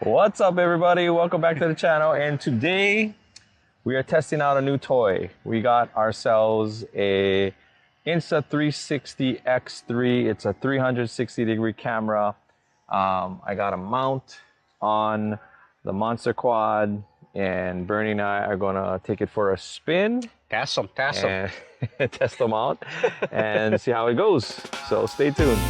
What's up, everybody? Welcome back to the channel. And today we are testing out a new toy. We got ourselves a Insta 360 X3. It's a 360-degree camera. I got a mount on the Monster Quad, and Bernie and I are gonna take it for a spin. Test them. Test them out and see how it goes. So stay tuned.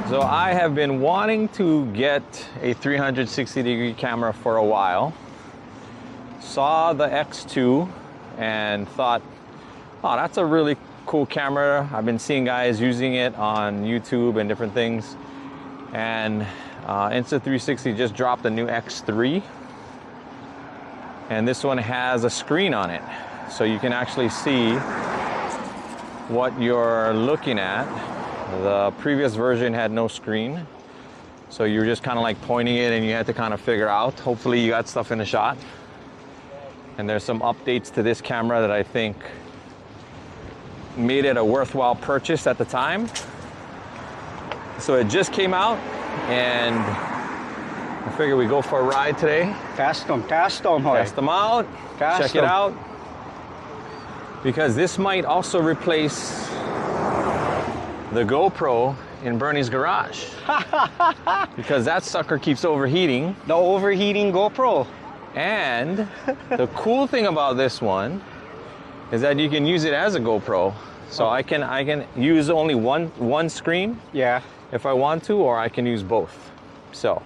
So I have been wanting to get a 360-degree camera for a while. Saw the X2 and thought, oh, that's a really cool camera. I've been seeing guys using it on YouTube and different things. And Insta360 just dropped a new X3. And this one has a screen on it. So you can actually see what you're looking at. The previous version had no screen, so you were just kind of like pointing it and you had to kind of figure out. Hopefully you got stuff in the shot. And there's some updates to this camera that I think made it a worthwhile purchase at the time. So it just came out and I figured we go for a ride today. Test them. Test them out, check it out. Because this might also replace the GoPro in Bernie's garage. Because that sucker keeps overheating. The overheating GoPro. And the cool thing about this one is that you can use it as a GoPro. So I can use only one screen, yeah, if I want to, or I can use both. So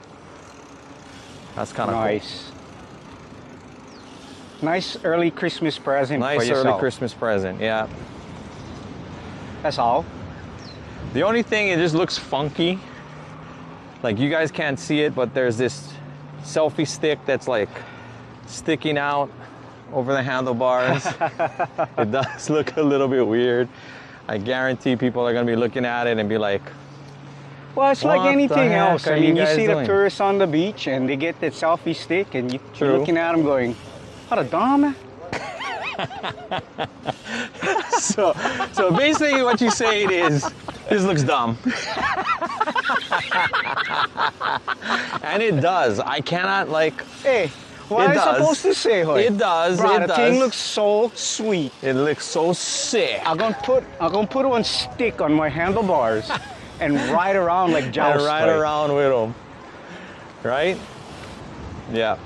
that's kind of nice. Cool. Nice early Christmas present for yourself. Nice early Christmas present, yeah. That's all. The only thing, it just looks funky. Like, you guys can't see it, but there's this selfie stick that's like sticking out over the handlebars. It does look a little bit weird. I guarantee people are gonna be looking at it and be like, well, it's like anything else. I mean, you see doing? the tourists on the beach and they get that selfie stick and you're True. looking at them going, what a dumb. So basically what you're saying is, this looks dumb. And it does. I cannot, like... Hey, what am I supposed to say, Hoy? It does, bro, it the does. thing looks so sweet. It looks so sick. I'm gonna put one stick on my handlebars and ride around like joust. And ride around with them. Right? Yeah.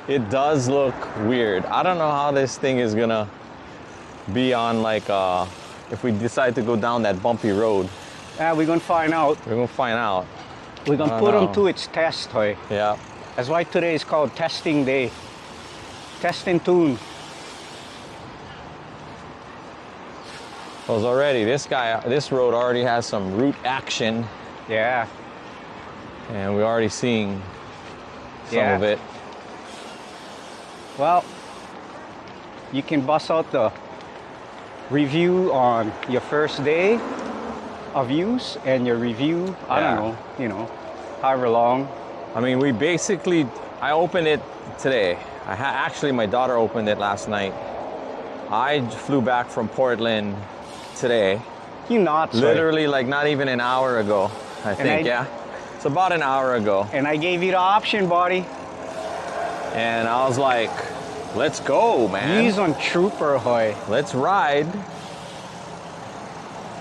It does look weird. I don't know how this thing is gonna be on, like, if we decide to go down that bumpy road. Yeah, we're gonna find out. We're gonna find out. We're gonna put them to its test, Hoy. Yeah. That's why today is called testing day. Test and tune. Because already, this road already has some root action. Yeah. And we're already seeing some of it. Well, you can bust out the review on your first day of use and your review, I don't know, you know, however long. I mean, I opened it today. Actually, my daughter opened it last night. I flew back from Portland today. You not, literally, like, not even an hour ago, I think, yeah. It's about an hour ago. And I gave you the option, buddy. And I was like, let's go, man. He's on Trooper, Hoy. Let's ride.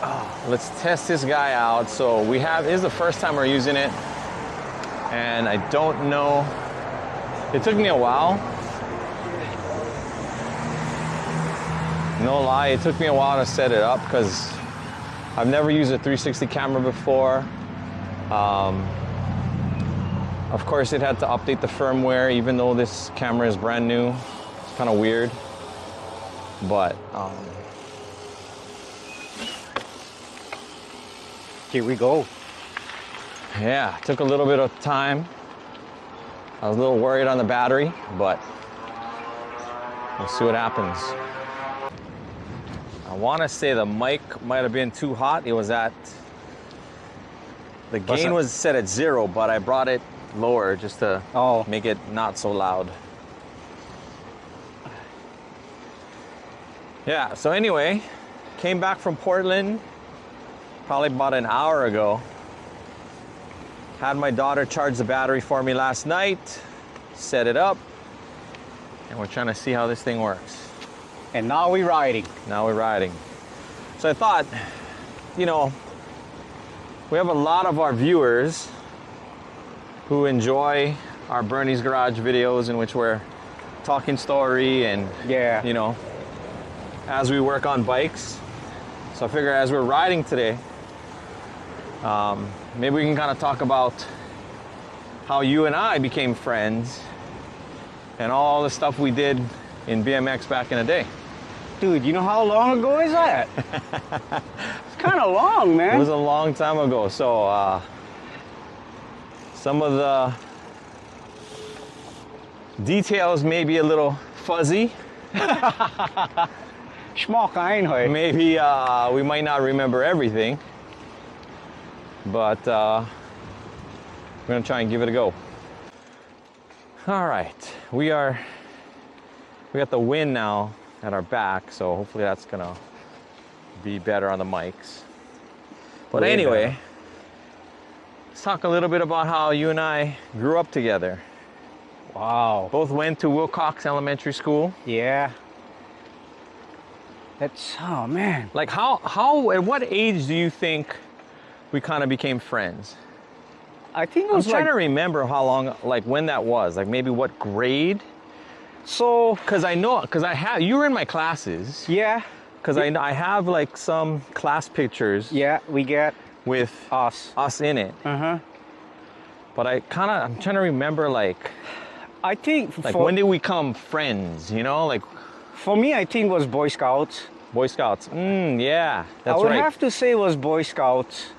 Oh, let's test this guy out. So this is the first time we're using it. And I don't know, it took me a while. No lie, it took me a while to set it up because I've never used a 360 camera before. Of course, it had to update the firmware, even though this camera is brand new. It's kind of weird, but here we go. Yeah, it took a little bit of time. I was a little worried on the battery, but we'll see what happens. I want to say the mic might have been too hot. It was the gain was set at 0, but I brought it lower just to make it not so loud. Yeah, so anyway, came back from Portland probably about an hour ago. Had my daughter charge the battery for me last night, set it up, and we're trying to see how this thing works. And now we're riding. Now we're riding. So I thought, you know, we have a lot of our viewers who enjoy our Bernie's Garage videos in which we're talking story and, Yeah. you know, as we work on bikes. So I figure as we're riding today, maybe we can kind of talk about how you and I became friends and all the stuff we did in BMX back in the day. Dude, you know how long ago is that? It's kind of long, man. It was a long time ago. So some of the details may be a little fuzzy. Schmuck, I know. Maybe we might not remember everything, but we're gonna try and give it a go. All right, we got the wind now at our back, so hopefully that's gonna be better on the mics. But Way anyway, better. let's talk a little bit about how you and I grew up together. Wow. Both went to Wilcox Elementary School. Yeah. Oh man. Like how at what age do you think we kind of became friends? I think it I'm was trying like, to remember how long, like when that was, like maybe what grade? so, Because you were in my classes. yeah. Because I have like some class pictures Yeah, we get with us. us in it. Uh-huh. But I'm trying to remember like I think when did we become friends, you know? Like for me, I think it was Boy Scouts. Boy Scouts. Yeah, that's I would right. have to say it was Boy Scouts.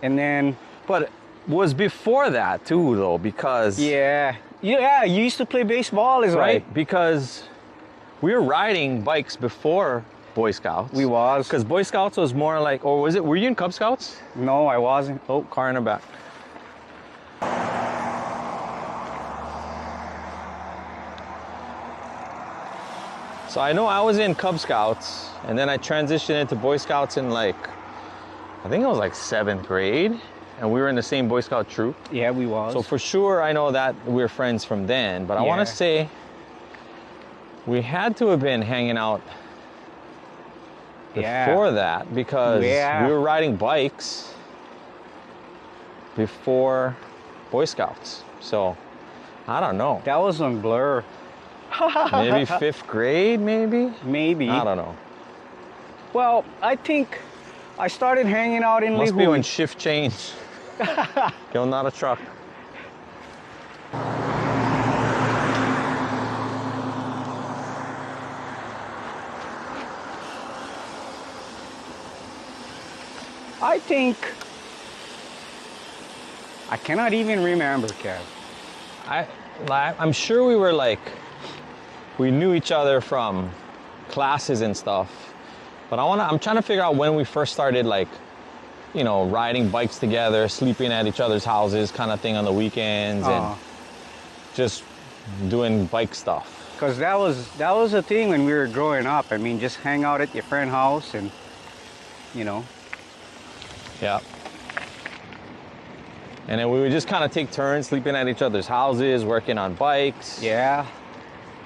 And then, But it was before that too though, because yeah, you used to play baseball as well. right? Because we were riding bikes before Boy Scouts. We was. Because Boy Scouts was more like, or were you in Cub Scouts? No, I wasn't. Oh, car in the back. So I know I was in Cub Scouts, and then I transitioned into Boy Scouts in like, I think it was like 7th grade, and we were in the same Boy Scout troop. Yeah, we was. So for sure, I know that we're friends from then, but I want Yeah. to say we had to have been hanging out Yeah. before that because Yeah. we were riding bikes before Boy Scouts. So I don't know. That was on Blur. Maybe 5th grade, maybe? Maybe. I don't know. Well, I think I started hanging out in Must be when Lihue. shift change. Yo, not a truck. I think I cannot even remember, Kev. I'm sure we were like, we knew each other from classes and stuff, but I'm trying to figure out when we first started like, you know, riding bikes together, sleeping at each other's houses kind of thing on the weekends and just doing bike stuff. Because that was a thing when we were growing up. I mean, just hang out at your friend's house and, you know. Yeah. And then we would just kind of take turns sleeping at each other's houses, working on bikes. Yeah,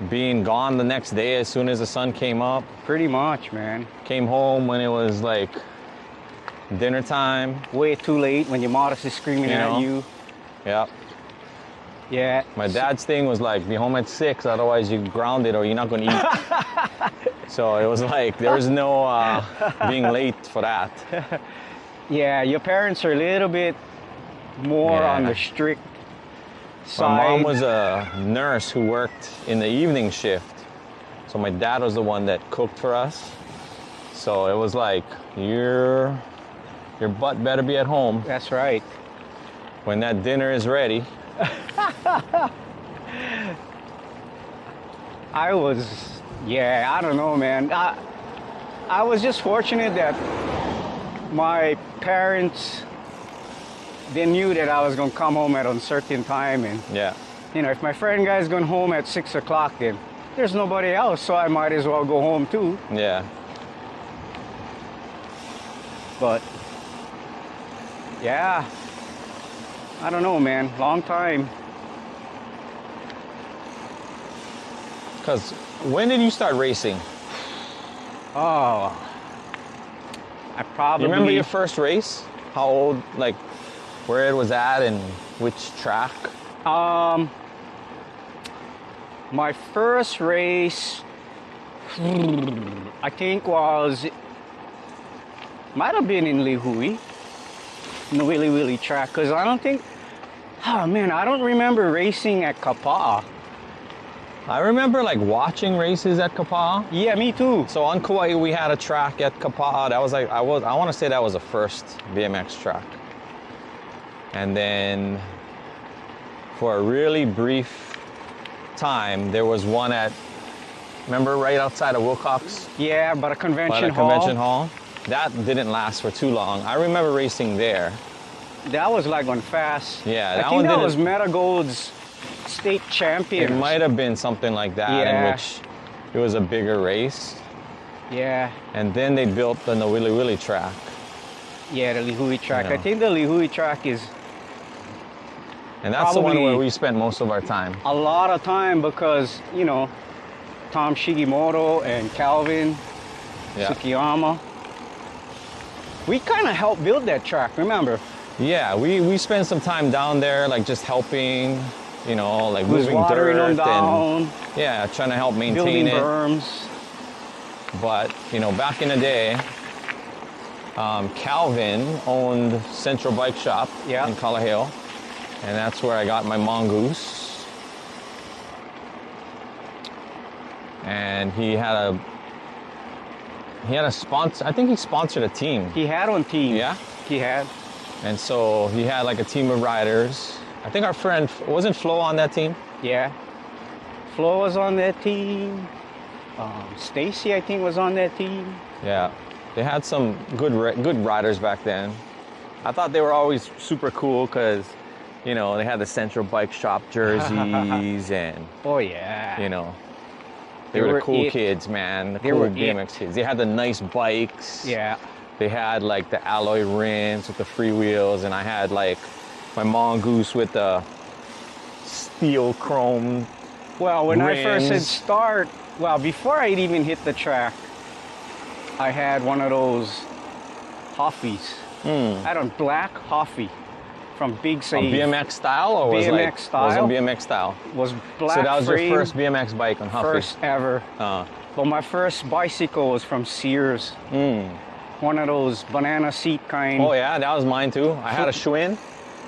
Being gone the next day as soon as the sun came up. pretty much, man. Came home when it was like dinner time. Way too late when your mom is screaming You know. at you. Yeah. Yeah. My dad's thing was like, be home at 6, otherwise you're grounded or you're not going to eat. So it was like, there was no being late for that. Yeah, your parents are a little bit more Yeah. on the strict side. My mom was a nurse who worked in the evening shift. So my dad was the one that cooked for us. So it was like, your butt better be at home That's right. when that dinner is ready. I don't know, man. I was just fortunate that my parents, they knew that I was going to come home at a certain time. And, Yeah. you know, if my friend guy's going home at 6 o'clock, then there's nobody else, so I might as well go home too. Yeah. but yeah, I don't know, man. Long time. Because when did you start racing? Oh, I probably. You remember your first race? How old, like, where it was at and which track? My first race, I think might have been in Lihue, in the Willy Willy track, because I don't think, oh man, I don't remember racing at Kauai. I remember like watching races at Kauai. Yeah, me too. So on Kauai we had a track at Kauai. That was like, I want to say that was the first BMX track. And then for a really brief time, there was one at, remember, right outside of Wilcox? Yeah, but a By convention the convention hall. That didn't last for too long. I remember racing there. That was like on fast. Yeah, I that think one that didn't- was Metagold's state champion. It might have been something like that, in Yeah. which it was a bigger race. Yeah, And then they built the Willy Willy track. yeah, the Lihue track. Yeah. I think the Lihue track is And that's the one Probably- where we spent most of our time. a lot of time because, you know, Tom Shigimoto and Calvin Yeah. Tsukiyama. We kind of helped build that track, remember? Yeah, we spent some time down there, like just helping, you know, like Was moving watering dirt them down, and yeah, trying to help maintain building it. berms. But you know, back in the day, Calvin owned Central Bike Shop Yeah. in Kalaheo, and that's where I got my mongoose. And he had a sponsor. I think he sponsored a team. He had on team. Yeah. He had. And so he had like a team of riders. I think our friend, wasn't Flo on that team? Yeah. Flo was on that team. Stacy, I think, was on that team. Yeah. They had some good riders back then. I thought they were always super cool because, you know, they had the Central Bike Shop jerseys and, Oh, yeah. you know, They they were were the cool it. kids, man. The They cool were BMX kids. They had the nice bikes. Yeah. They had like the alloy rims with the free wheels, and I had like my mongoose with the steel chrome. Well, when I first had rims. start, well, before I'd even hit the track, I had one of those Hoffies. I had a black Hoffie from Big A Save. BMX style, or was BMX like style. was it BMX style? Was black So that was frame, your first BMX bike on Huffy. first ever. But my first bicycle was from Sears. One of those banana seat kind. Oh yeah, that was mine too. I had a Schwinn.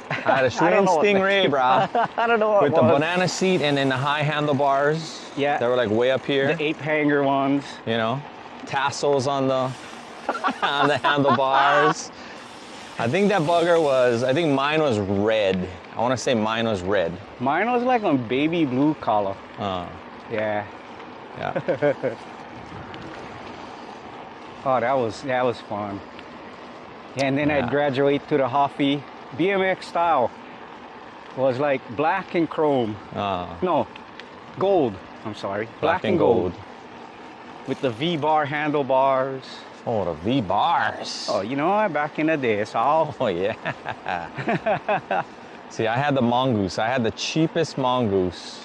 I had a I don't Schwinn know what Stingray, bro, I don't know what with it the was. banana seat and then the high handlebars. Yeah. They were like way up here. The ape hanger ones. You know, tassels on the on the handlebars. I think that bugger was. I think mine was red. I want to say mine was red. Mine was like on baby blue color. Yeah. Yeah. Oh, that was fun. And then I'd Yeah. graduate to the Hoffy. BMX style was like black and chrome. No, gold. I'm sorry. Black and gold. With the V-bar handlebars. Oh, the V bars. Oh, you know, back in the day, it's all. Oh yeah. See, I had the mongoose. I had the cheapest mongoose.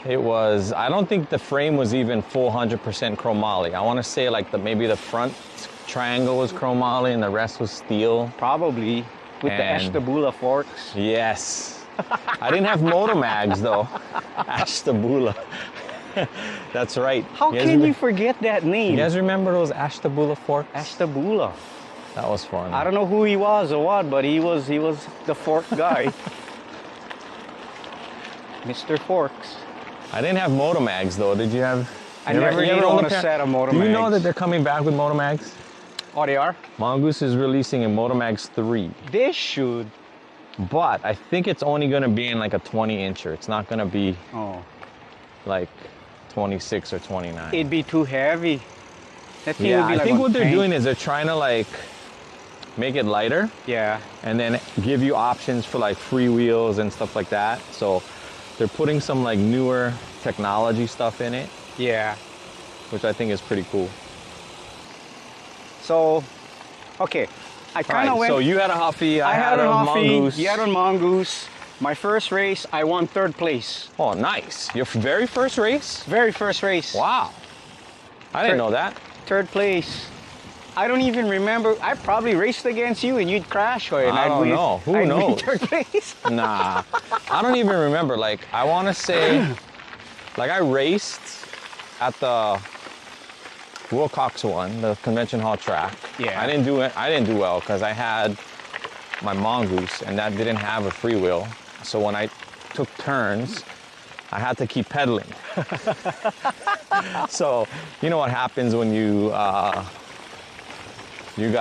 It was. I don't think the frame was even full 100% chromoly. I want to say like maybe the front triangle was chromoly and the rest was steel. Probably with the And- Ashtabula forks. Yes. I didn't have Motomags though. Ashtabula. That's right. How guys can re- you forget that name? You guys remember those Ashtabula forks? Ashtabula. That was fun. I don't know who he was or what, but he was the fork guy. Mr. Forks. I didn't have Motomags though. Did you have? I you ever- never you ever even own owned a pair? set of Do you know Motomags. that they're coming back with Motomags? Oh, they are? Mongoose is releasing a Motomags 3, They should. but I think it's only going to be in like a 20-incher. It's not going to be Oh. like 26 or 29. It'd be too heavy. That thing Yeah, would be I like think on what they're tank. doing is they're trying to like make it lighter Yeah. and then give you options for like free wheels and stuff like that. So they're putting some like newer technology stuff in it, Yeah. which I think is pretty cool. So Okay, I All kind of right, went. so you had a Huffy, I had a a Huffy, Mongoose. you had a Mongoose. My first race, I won 3rd place. Oh, nice. Your very first race? Very first race. Wow. I didn't know that. 3rd place. I don't even remember. I probably raced against you and you'd crash, or I don't know. Who knows? 3rd place. Nah, I don't even remember. Like, I want to say, like, I raced at the Wilcox one, the convention hall track. Yeah. I didn't do it. I didn't do well because I had my Mongoose, and that didn't have a freewheel. So when I took turns, I had to keep pedaling. So you know what happens when you got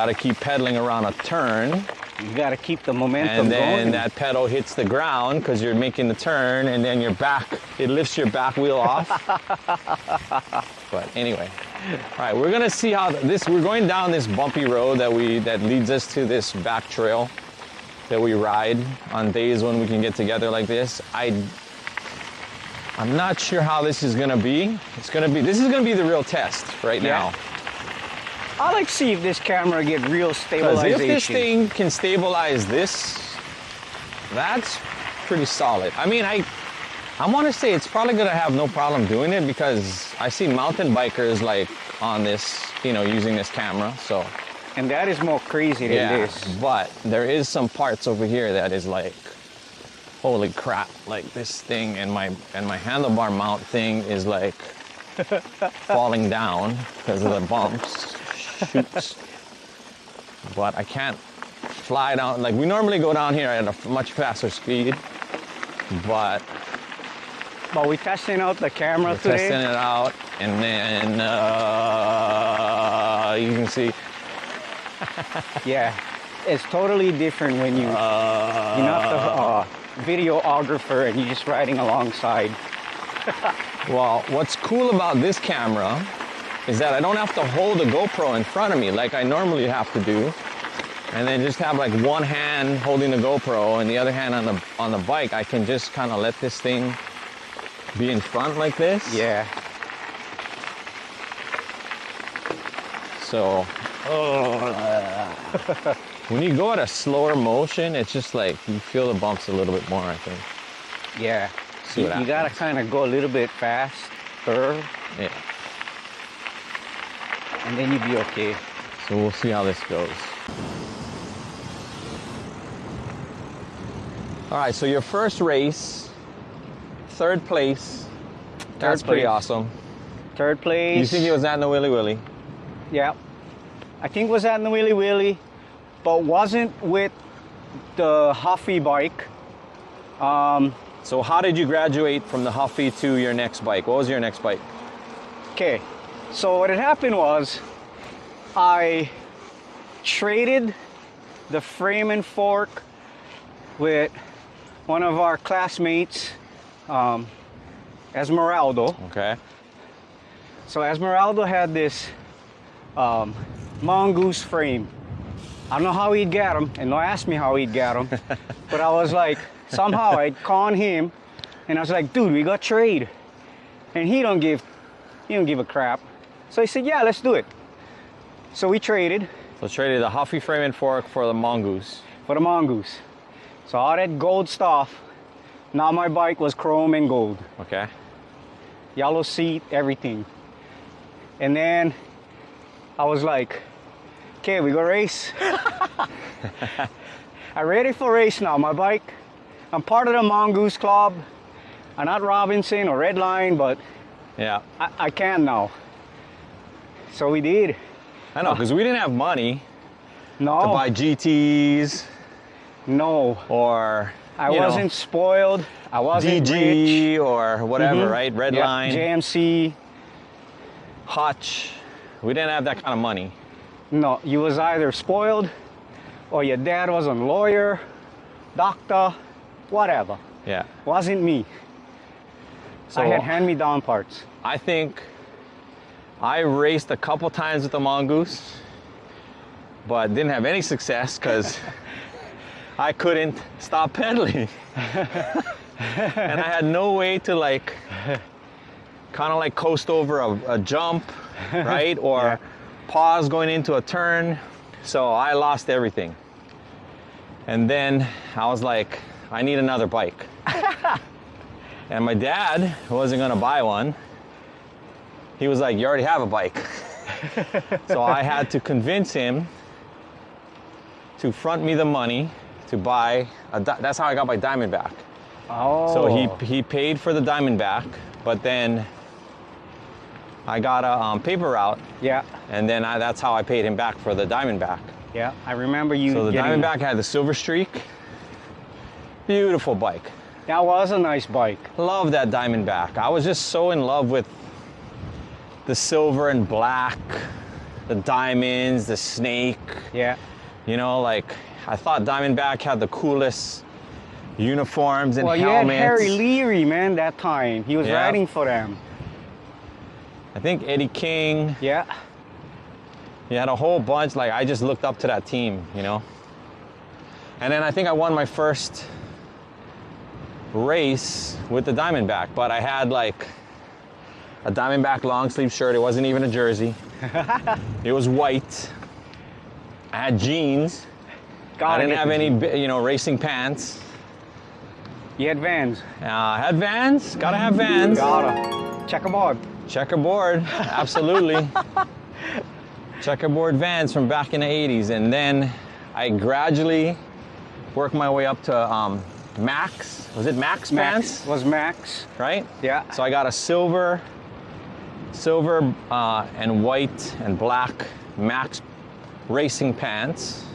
to keep pedaling around a turn. You got to keep the momentum And then going. that pedal hits the ground because you're making the turn, and then it lifts your back wheel off. But anyway, all right, we're gonna see how we're going down this bumpy road that leads us to this back trail that we ride on days when we can get together like this. I'm not sure how this is gonna be. This is gonna be the real test right now. I like to see if this camera get real Because stabilization. if this thing can stabilize this, that's pretty solid. I mean, I want to say it's probably going to have no problem doing it because I see mountain bikers like on this, using this camera. So And that is more crazy than this. But there is some parts over here that is like, holy crap! Like this thing and my handlebar mount thing is like falling down because of the bumps. Shoots. But I can't fly down. Like we normally go down here at a much faster speed, but we're testing out the camera today. testing it out, and then you can see. Yeah, it's totally different when you're not the videographer and you're just riding alongside. Well, what's cool about this camera is that I don't have to hold the GoPro in front of me like I normally have to do, and then just have like one hand holding the GoPro and the other hand on the bike. I can just kind of let this thing be in front like this. Yeah. So when you go at a slower motion, it's just like you feel the bumps a little bit more, I think. Yeah. See what You gotta happens. kind of go a little bit faster, Yeah. and then you'll be okay. So we'll see how this goes. All right, so your first race, 3rd place. That's pretty place. awesome. 3rd place. You think it was at the Willy Willy? Yeah. I think it was at the Willy Willy, but wasn't with the Huffy bike. So how did you graduate from the Huffy to your next bike? What was your next bike? Okay, so what had happened was I traded the frame and fork with one of our classmates, Esmeraldo. Okay. So Esmeraldo had this Mongoose frame. I don't know how he'd get them, and don't ask me how he'd get them, but I was like, somehow I'd con him, and I was like, dude, we got trade. And he don't give a crap. So he said, yeah, let's do it. So we traded. So traded the Huffy frame and fork for the Mongoose. For the Mongoose. So all that gold stuff, now my bike was chrome and gold. Okay. Yellow seat, everything. And then I was like, okay, we go race. I'm ready for race now. My bike, I'm part of the Mongoose Club. I'm not Robinson or Redline, but Yeah. I can now. So we did. I know, because we didn't have money to No, buy GTs no. or I wasn't spoiled. I wasn't rich. DG or whatever, Mhm. right? Red Yeah, Line, JMC. Hutch. We didn't have that kind of money. No, you was either spoiled or your dad was a lawyer, doctor, whatever. Yeah. Wasn't me. So I had hand-me-down parts. I think I raced a couple times with the Mongoose, but didn't have any success because I couldn't stop pedaling. And I had no way to like kind of like coast over a jump, right? Or Yeah. pause going into a turn. So I lost everything. And then I was like, I need another bike. And my dad wasn't gonna buy one. He was like, you already have a bike. So I had to convince him to front me the money to buy that's how I got my Diamondback. Oh. So he paid for the Diamondback, but then I got a paper route. Yeah. And then that's how I paid him back for the Diamondback. Yeah, I remember you. So the Diamondback had the silver streak. Beautiful bike. That was a nice bike. Love that Diamondback. I was just so in love with the silver and black, the diamonds, the snake. Yeah. You know, like I thought Diamondback had the coolest uniforms and well, helmets. you had Harry Leary, man, that time. He was Yeah. riding for them. I think Eddie King. Yeah. You had a whole bunch. Like I just looked up to that team, you know. And then I think I won my first race with the Diamondback, but I had like a Diamondback long sleeve shirt. It wasn't even a jersey. It was white. I had jeans. I didn't have any, you know, racing pants. You had Vans. I had Vans. Gotta have Vans. Gotta. Checkerboard. Checkerboard. Absolutely. Checkerboard Vans from back in the 80s. And then I gradually worked my way up to Max. Was it Max pants? Was Max. Right? Yeah. So I got a silver and white and black Max racing pants.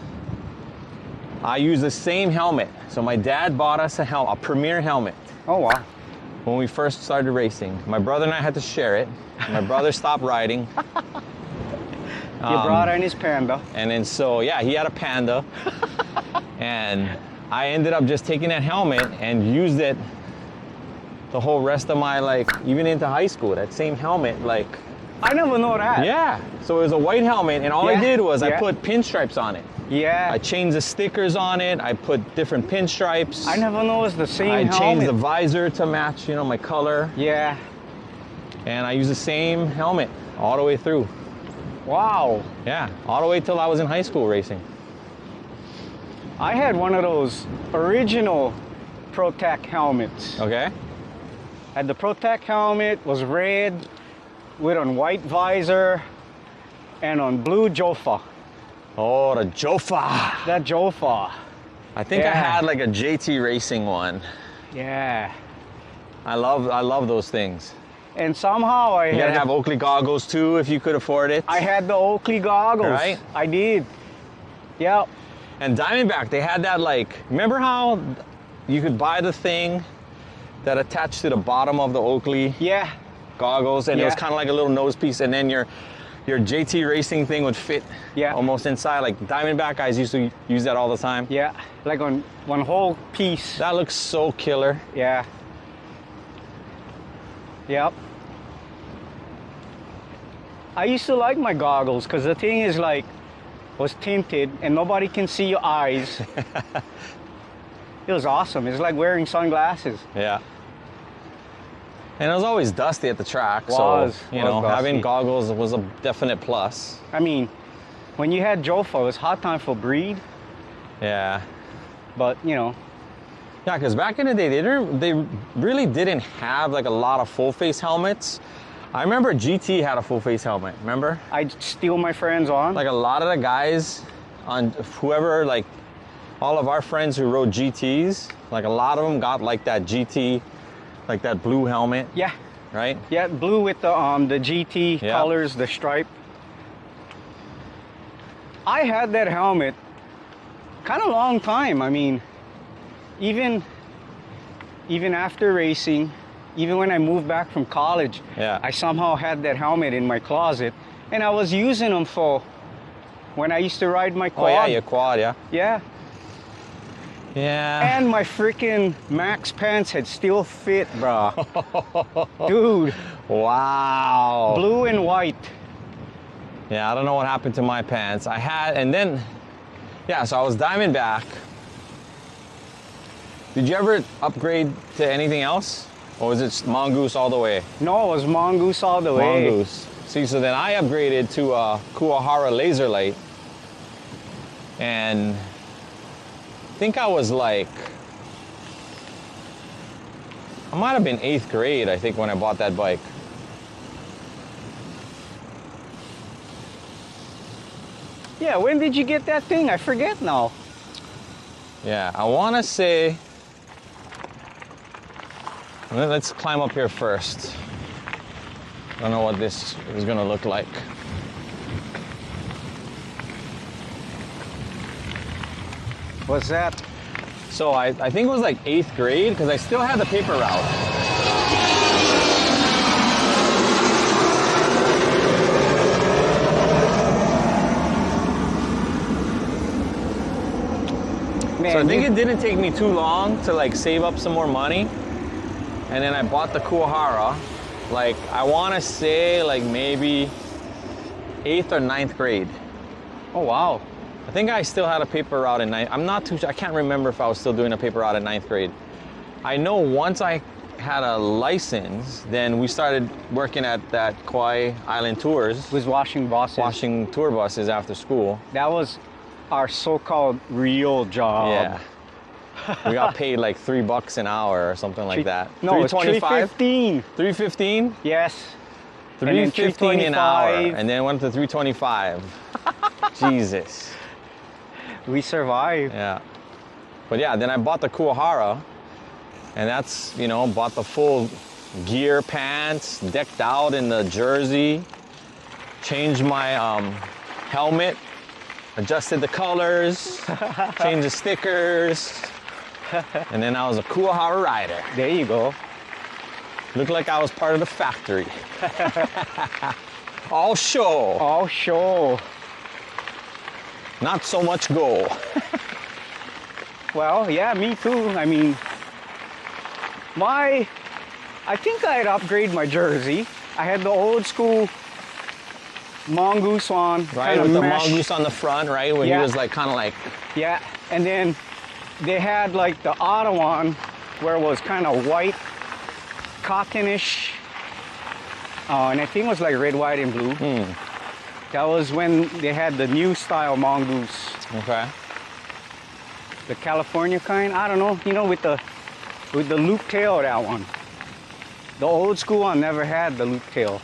I use the same helmet. So my dad bought us a Premier helmet Oh, wow. when we first started racing. My brother and I had to share it. My brother stopped riding. You brought in his Panda. And then so, yeah, he had a Panda. And I ended up just taking that helmet and used it the whole rest of my, like, even into high school, that same helmet, like. I never know that. Yeah, so it was a white helmet and all I Yeah, did was I yeah. put pinstripes on it. Yeah. I changed the stickers on it, I put different pinstripes. I never know it's the same I helmet. changed the visor to match, you know, my color. Yeah. And I used the same helmet all the way through. Wow. Yeah, all the way till I was in high school racing. I had one of those original ProTac helmets. Okay. Had the ProTac helmet, was red with on white visor and on blue Jofa. Oh, the Jofa. That Jofa. I think I Yeah. had like a JT Racing one. Yeah. I love those things. And somehow I You had gotta have Oakley goggles too if you could afford it. I had the Oakley goggles. Right? I did. Yep. And Diamondback, they had that, like, remember how you could buy the thing that attached to the bottom of the Oakley Yeah. goggles, and it was Yeah. kind of like a little nose piece, and then your JT Racing thing would fit Yeah. almost inside. Like Diamondback guys used to use that all the time. Yeah. Like on one whole piece. That looks so killer. Yeah. Yep. I used to like my goggles because the thing is like was tinted and nobody can see your eyes. It was awesome. It's like wearing sunglasses. Yeah. And it was always dusty at the track, Was so you know, dusty. having goggles was a definite plus. I mean, when you had Jofa, it was hard time for Breed, Yeah. but you know, Yeah, because back in the day, they really didn't have like a lot of full face helmets. I remember GT had a full face helmet. Remember? I'd steal my friends on. Like a lot of the guys on whoever, like all of our friends who rode GTs, like a lot of them got like that GT, like that blue helmet, yeah, right? yeah, blue with the GT Yeah. colors, the stripe. I had that helmet kind of long time. I mean, even after racing, even when I moved back from college, Yeah. I somehow had that helmet in my closet, and I was using them for when I used to ride my quad. Oh yeah, your quad, yeah. Yeah. Yeah. And my freaking Max pants had still fit, bro. Dude, Wow. blue and white. Yeah, I don't know what happened to my pants. I had, and then, yeah, so I was Diamondback. Did you ever upgrade to anything else? Or was it Mongoose all the way? No, it was Mongoose all the way. Mongoose. See, so then I upgraded to a Kuwahara laser light. And I think I was like, I might have been 8th grade, I think, when I bought that bike. Yeah, when did you get that thing? I forget now. Yeah, I want to say, let's climb up here first. I don't know what this is going to look like. What's that? So I think it was like 8th grade, because I still had the paper route. Man, So I think it didn't take me too long to like save up some more money. And then I bought the Kuwahara. Like, I want to say like maybe 8th or 9th grade. Oh, wow. I think I still had a paper route in 9th. I'm not too sure. I can't remember if I was still doing a paper route in 9th grade. I know once I had a license, then we started working at that Kauai Island Tours. Was washing buses. Washing tour buses after school. That was our so-called real job. Yeah. We got paid like $3 an hour or something like that. No, it's $3.25. $3.15. $3.15? Yes. $3.15 an hour, $3.25. and then went to $3.25. Jesus. We survived. Yeah. But yeah, then I bought the Kuwahara, and that's, you know, bought the full gear pants, decked out in the jersey, changed my helmet, adjusted the colors, changed the stickers, and then I was a Kuwahara rider. There you go. Looked like I was part of the factory. All show, All show. not so much go. Well, yeah, me too. I mean, I think I'd upgrade my jersey. I had the old school mongoose on. Right, with the mongoose on the front, right? When Yeah. he was like, kind of like, Yeah, and then they had like the auto one where it was kind of white, cottonish. And I think it was like red, white, and blue. That was when they had the new style mongoose. okay. The California kind, I don't know, you know, with the loop tail, that one. The old school one never had the loop tail.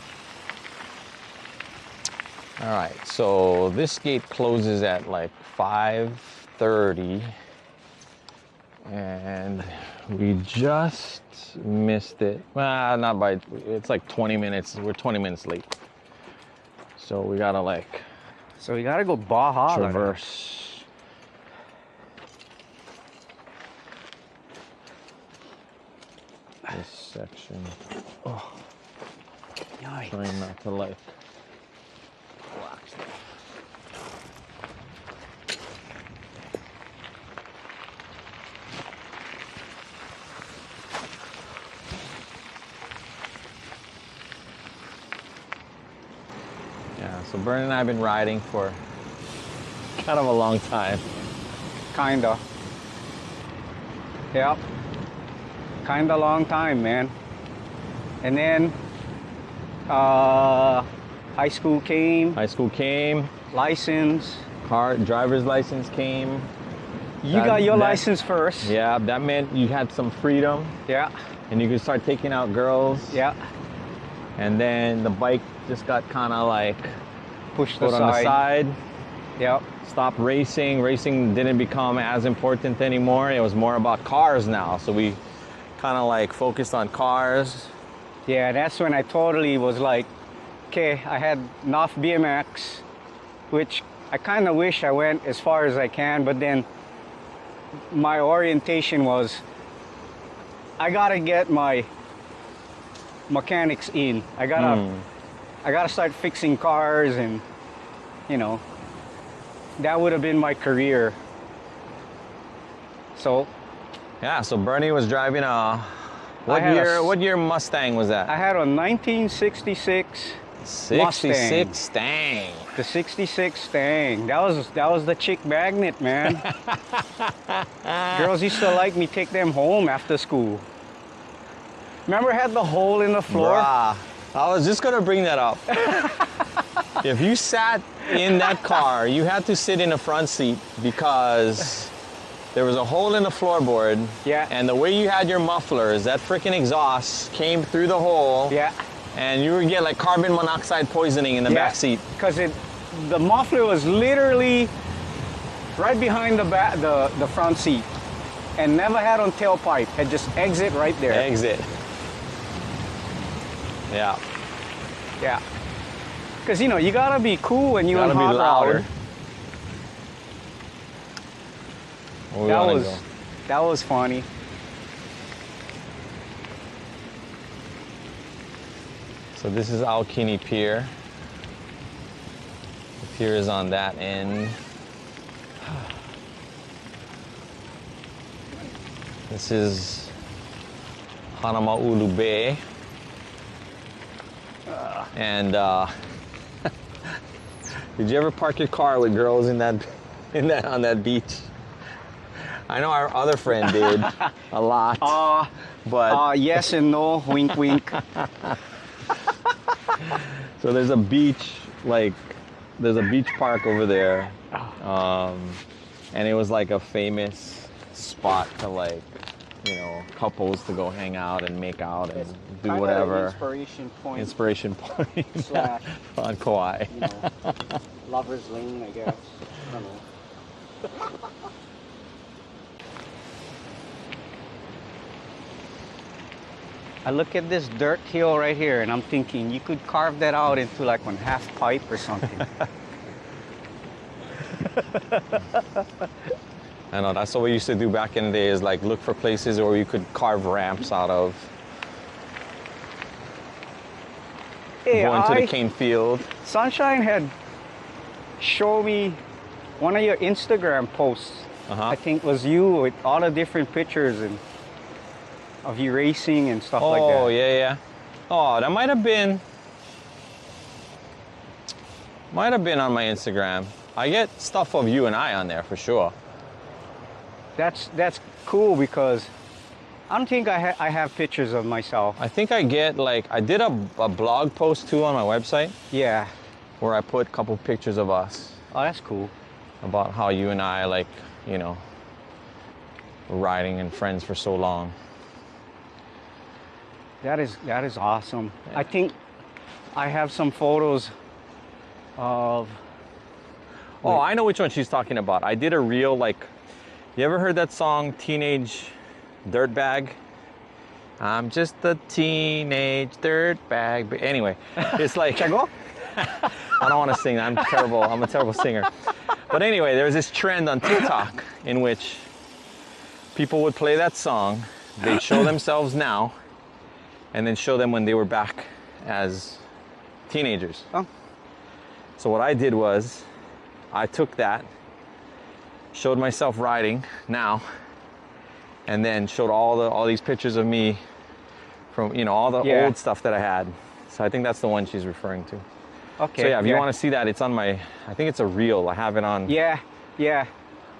All right, so this gate closes at like 5:30, and we just missed it. Well, not by, it's like 20 minutes. We're 20 minutes late. So we gotta like So you gotta go Baja. traverse. This section. Oh, Yikes. trying not to like relax there. Yeah, so Bern and I have been riding for kind of a long time. Kinda. Yep. Kinda long time, man. And then high school came, High school came, license. driver's license came. You That- got your that- license first. Yeah, that meant you had some freedom Yeah. and you could start taking out girls. Yeah. And then the bike just got kind of like Push the put on the side. side. Yep. Stopped racing. Racing didn't become as important anymore. It was more about cars now. So we kind of like focused on cars. Yeah, that's when I totally was like, okay, I had enough BMX, which I kind of wish I went as far as I can, but then my orientation was, I gotta get my mechanics in. I gotta start fixing cars, and you know, that would have been my career. So Yeah, so Bernie was driving a, I had a what year Mustang was that? I had a 1966 66 Stang. The 66 Stang. That was the chick magnet, man. Girls used to like me take them home after school. Remember it had the hole in the floor? Bruh, I was just gonna bring that up. If you sat in that car, you had to sit in the front seat because there was a hole in the floorboard. Yeah. And the way you had your mufflers, that freaking exhaust came through the hole. Yeah. And you would get like carbon monoxide poisoning in the back seat. Because the muffler was literally right behind the front seat, and never had on tailpipe. Had just exit right there. Exit. Yeah. Yeah. Because you gotta be cool when you Gotta in be hot loud. rod. That was funny. So this is Aokini Pier. The pier is on that end. This is Hanamaulu Bay. And did you ever park your car with girls on that beach? I know our other friend did a lot. But Yes and no, wink wink. so there's a beach, there's a beach park over there. And it was like a famous spot to couples to go hang out and make out and do whatever. Inspiration point. Slash, on Kauai. Lover's Lane, I guess. I don't know. I look at this dirt hill right here and I'm thinking you could carve that out into like one half pipe or something. I know, that's what we used to do back in the day, is like look for places where you could carve ramps out of. Hey, go into the cane field. Sunshine had showed me one of your Instagram posts. I think was you with all the different pictures of you racing and stuff like that. Oh, yeah. Oh, that might have been on my Instagram. I get stuff of you and I on there for sure. That's cool because I don't think I have pictures of myself. I think I get I did a blog post too on my website. Yeah. Where I put a couple pictures of us. Oh, that's cool. About how you and I were riding and friends for so long. That is awesome. Yeah. I think I have some photos of. Oh, I know which one she's talking about. I did a reel you ever heard that song Teenage Dirtbag? I'm just a teenage dirtbag. But anyway, it's like Chago? I don't want to sing. I'm terrible. I'm a terrible singer. But anyway, there's this trend on TikTok in which people would play that song. They'd show themselves now, and then show them when they were back as teenagers. Oh. So what I did was, I took that, showed myself riding now, and then showed all these pictures of me from all the old stuff that I had. So I think that's the one she's referring to. Okay. So yeah, if you want to see that, it's on my, I think it's a reel. I have it on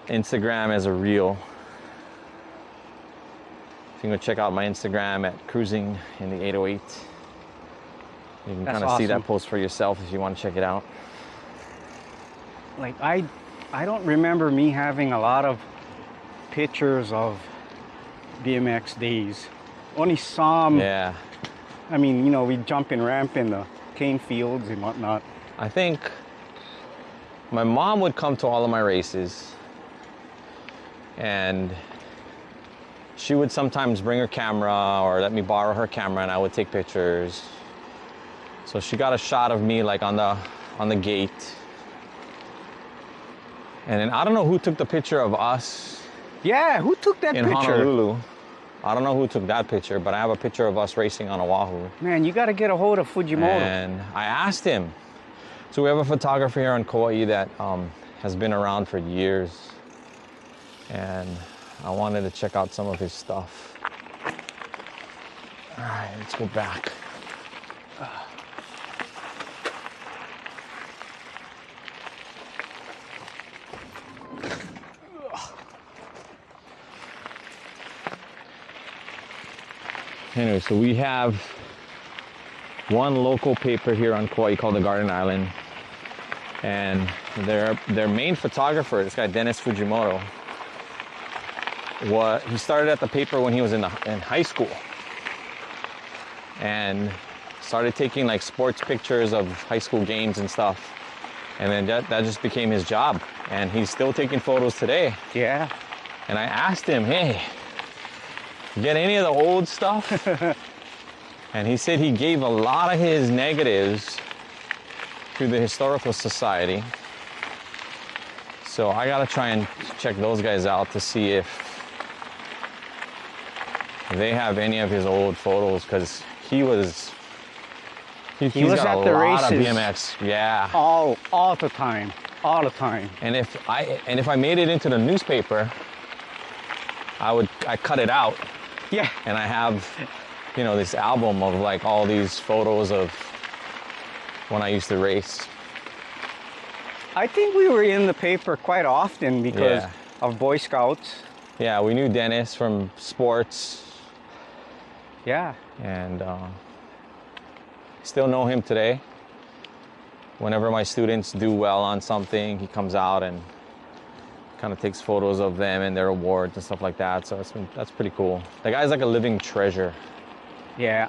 Instagram as a reel. So you can go check out my Instagram at Cruising in the 808. You can kind of see that post for yourself if you want to check it out. I don't remember me having a lot of pictures of BMX days. Only some. Yeah. I mean, we'd jump and ramp in the cane fields and whatnot. I think my mom would come to all of my races, and she would sometimes bring her camera or let me borrow her camera, and I would take pictures. So she got a shot of me on the gate. And then I don't know who took the picture of us. Yeah, who took that in picture? Honolulu. I don't know who took that picture, but I have a picture of us racing on Oahu. Man, you got to get a hold of Fujimoto. And I asked him. So we have a photographer here in Kauai that has been around for years. And I wanted to check out some of his stuff. All right, let's go back. Anyway, so we have one local paper here on Kauai called the Garden Island. And their main photographer, this guy Dennis Fujimoto, he started at the paper when he was in high school, and started taking like sports pictures of high school games and stuff. And then that just became his job, and he's still taking photos today. Yeah. And I asked him, hey, get any of the old stuff? And he said he gave a lot of his negatives to the Historical Society. So I gotta try and check those guys out to see if they have any of his old photos, because he was at the lot races. of BMX, yeah. All the time. And if I made it into the newspaper, I cut it out. Yeah. And I have, this album of like all these photos of when I used to race. I think we were in the paper quite often because of Boy Scouts. Yeah, we knew Dennis from sports. Yeah. And still know him today. Whenever my students do well on something, he comes out and kind of takes photos of them and their awards and stuff like that. So that's pretty cool. The guy's like a living treasure. Yeah.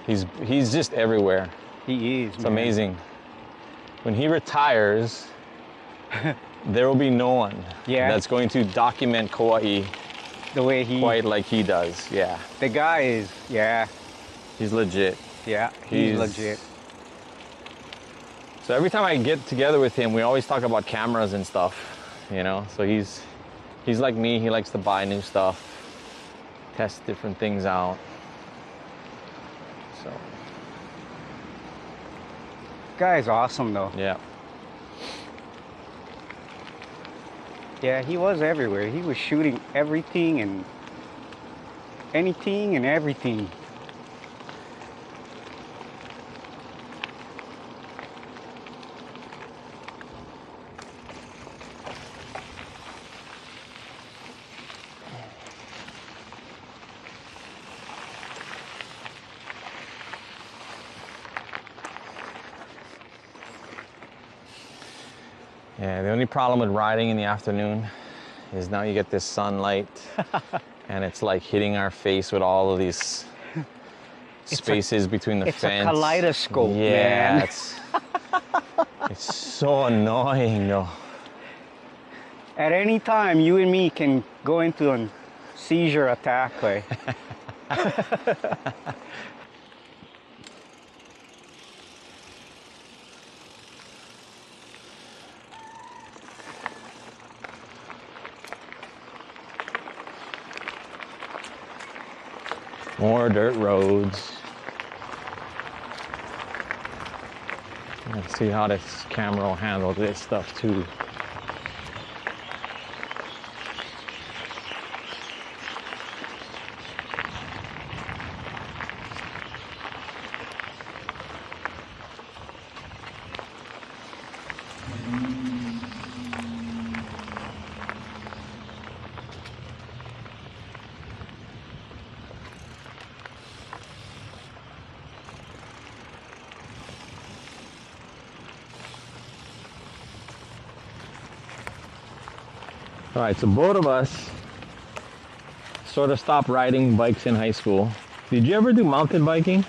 He's just everywhere. He is. It's amazing. When he retires, there will be no one that's going to document Kauai the way he quite like he does. Yeah. The guy is, He's legit. Yeah, he's legit. So every time I get together with him, we always talk about cameras and stuff, So he's like me. He likes to buy new stuff, test different things out. So. Guy's awesome though. Yeah. Yeah, he was everywhere. He was shooting everything and anything and everything. Yeah, the only problem with riding in the afternoon is now you get this sunlight and it's like hitting our face with all of these spaces between the fence. It's a kaleidoscope, man. It's so annoying though. At any time, you and me can go into a seizure attack. More dirt roads. Let's see how this camera will handle this stuff too. All right, so both of us sort of stopped riding bikes in high school. Did you ever do mountain biking?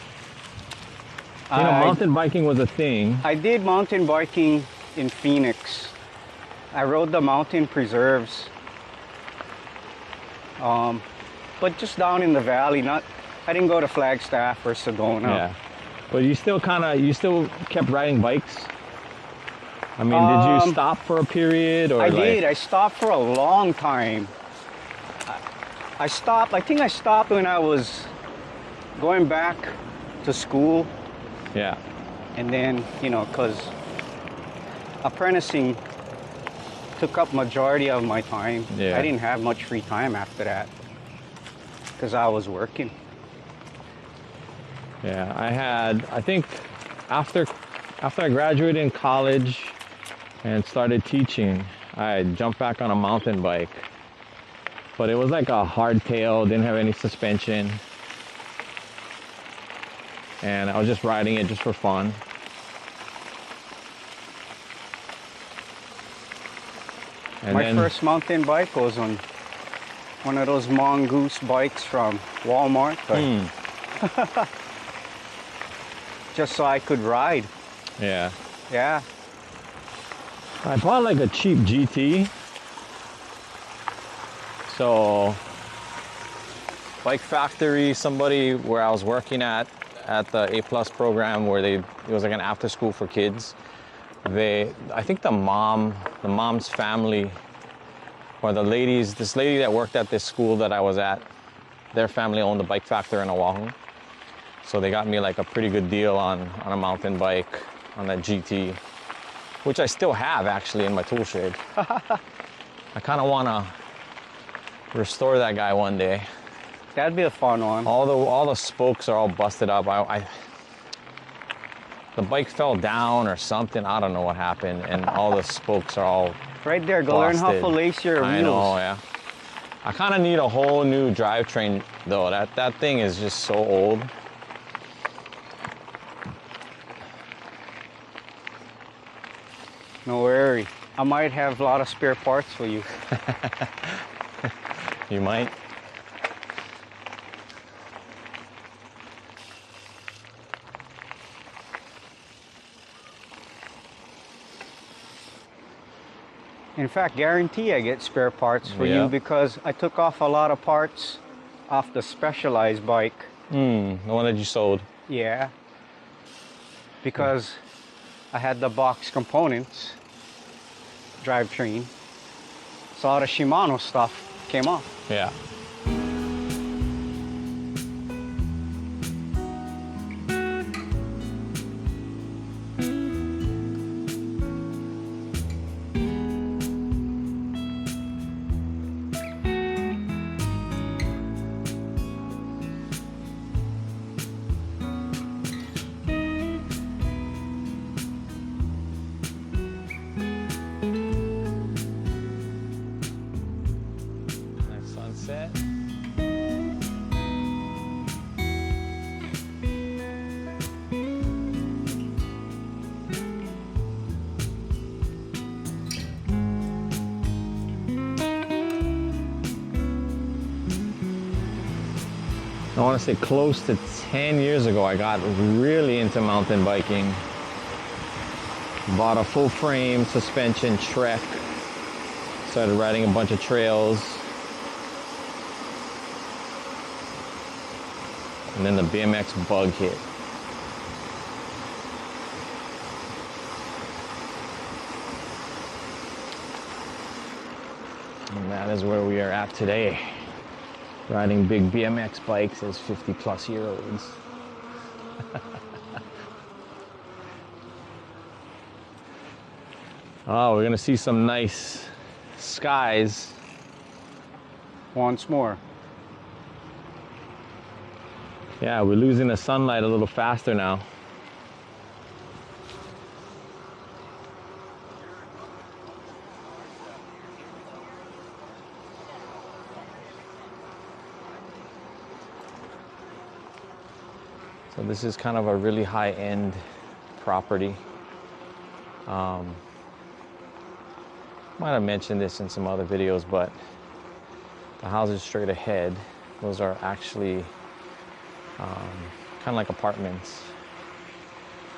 Mountain biking was a thing. I did mountain biking in Phoenix. I rode the mountain preserves, but just down in the valley. I didn't go to Flagstaff or Sedona. Yeah, but you still kept riding bikes. I mean, did you stop for a period, or? I did. I stopped for a long time. I think I stopped when I was going back to school. Yeah. And then, because apprenticing took up majority of my time. Yeah. I didn't have much free time after that because I was working. Yeah, I think after I graduated in college and started teaching, I jumped back on a mountain bike. But it was like a hardtail, didn't have any suspension. And I was just riding it just for fun. And My then, first mountain bike was on one of those mongoose bikes from Walmart, but just so I could ride. yeah. Yeah. I bought like a cheap GT. So, Bike Factory, somebody where I was working at the A+ program where it was like an after school for kids. I think the mom's family, or this lady that worked at this school that I was at, their family owned the Bike Factory in Oahu. So they got me like a pretty good deal on a mountain bike, on that GT, which I still have actually in my tool shed. I kind of want to restore that guy one day. That'd be a fun one. All the spokes are all busted up. The bike fell down or something. I don't know what happened, and all the spokes are all Right there, go learn how to lace your wheels. I know, yeah. I kind of need a whole new drivetrain though. That thing is just so old. No worry. I might have a lot of spare parts for you. You might. In fact, guarantee I get spare parts for you because I took off a lot of parts off the Specialized bike. The one that you sold. Yeah. Because I had the box components, drivetrain, so all the Shimano stuff came off. Yeah. Sunset. I want to say close to 10 years ago, I got really into mountain biking. Bought a full frame suspension Trek. Started riding a bunch of trails. And then the BMX bug hit. And that is where we are at today. Riding big BMX bikes as 50-plus-year-olds. Oh, we're gonna see some nice skies. Once more. Yeah, we're losing the sunlight a little faster now. So this is kind of a really high-end property. Might have mentioned this in some other videos, but the houses straight ahead, those are actually kind of like apartments.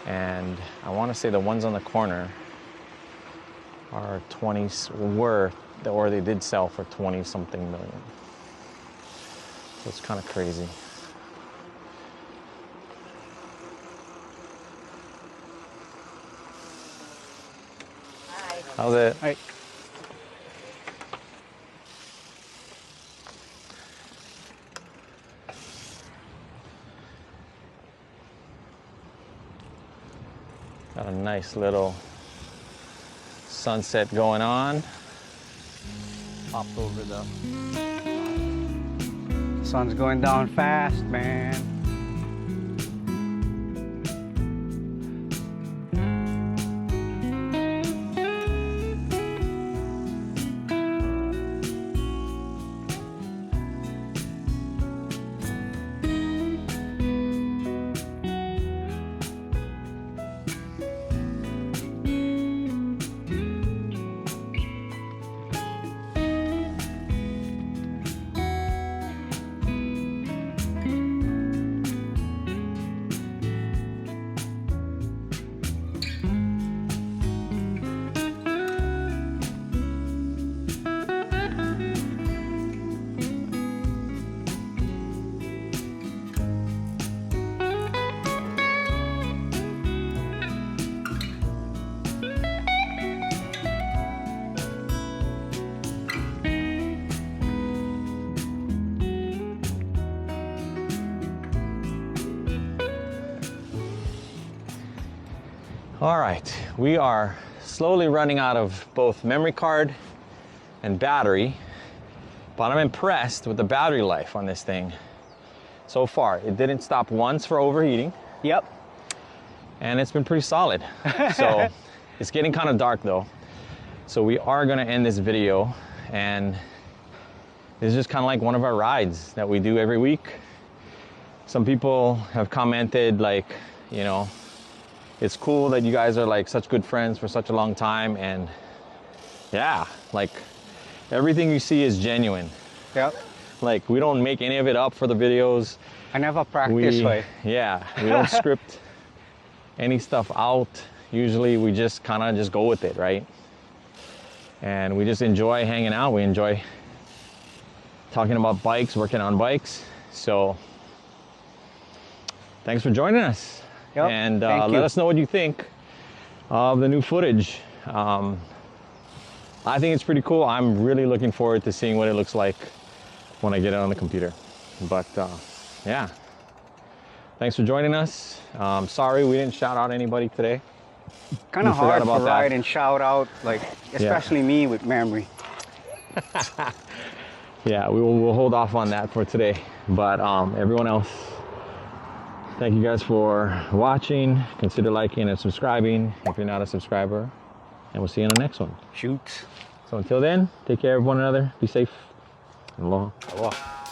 And I want to say the ones on the corner are or they did sell for 20-something million. So it's kind of crazy. How's it? Hi. Got a nice little sunset going on. Popped over the... Sun's going down fast, man. All right, we are slowly running out of both memory card and battery, but I'm impressed with the battery life on this thing so far. It didn't stop once for overheating. Yep. And it's been pretty solid. So it's getting kind of dark though. So we are gonna end this video, and this is just kind of like one of our rides that we do every week. Some people have commented like, you know, it's cool that you guys are like such good friends for such a long time, and yeah, like everything you see is genuine. Yep. Like we don't make any of it up for the videos. I never practice way. Yeah, we don't script any stuff out. Usually we just kind of just go with it, right? And we just enjoy hanging out. We enjoy talking about bikes, working on bikes. So thanks for joining us. Yep, and let us know what you think of the new footage. I think it's pretty cool. I'm really looking forward to seeing what it looks like when I get it on the computer. But yeah, thanks for joining us. Sorry we didn't shout out anybody today. Kind of hard to write and shout out, like especially me with memory. Yeah, we'll hold off on that for today. But everyone else, thank you guys for watching. Consider liking and subscribing if you're not a subscriber. And we'll see you in the next one. Shoot. So until then, take care of one another. Be safe. And aloha. Aloha.